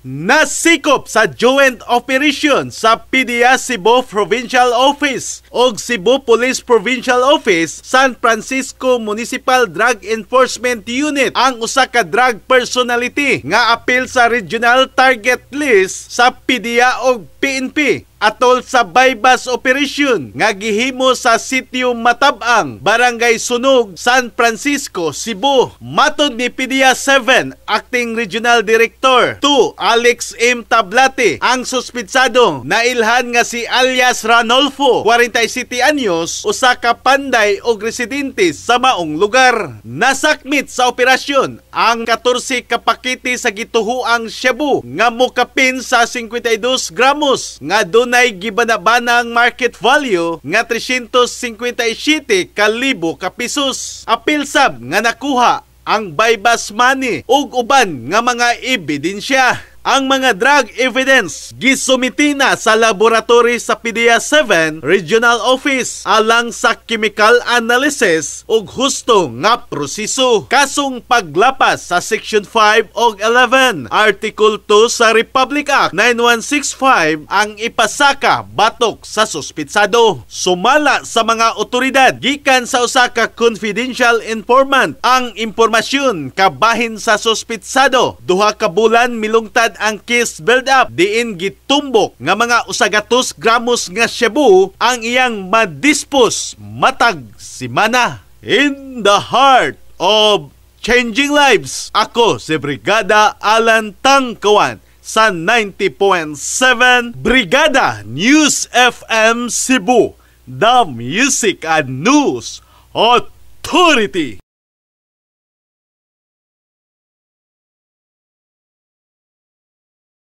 Nasikop sa joint operation sa PDEA Cebu Provincial Office o Cebu Police Provincial Office San Francisco Municipal Drug Enforcement Unit ang usa ka drug personality nga apil sa regional target list sa PDEA o PNP atol sa bypass operation nga gihimo sa sitio Matabang, Barangay Sunog, San Francisco, Cebu. Matod ni PDEA 7 Acting Regional Director 2 Alex M. Tablate, ang suspitsado nailhan nga si alias Ranolfo, 47 anyos, usa ka panday og residente sa maong lugar. Nasakmit sa operasyon ang 14 ka pakete sa gituhuang shabu nga mokapin sa 52 gramos nga dunay gibanabanang market value nga 357,000 ka pesos. Apil sab nga nakuha ang bypass money ug uban nga mga ebidensya. Ang mga drug evidence gisumiti na sa laboratory sa PDEA 7 Regional Office alang sa chemical analysis ug husto nga proseso. Kasong paglapas sa Section 5 ug 11 Article 2 sa Republic Act 9165 ang ipasaka batok sa suspitsado. Sumala sa mga otoridad gikan sa usa ka confidential informant ang impormasyon kabahin sa suspitsado. Duha ka bulan milungtad ang case build-up diin gitumbok nga mga 100 gramos nga shabu ang iyang madispose matag simana. In the heart of changing lives, ako si Brigada Alan Tangkawan sa 90.7 Brigada News FM Cebu, the Music and News Authority.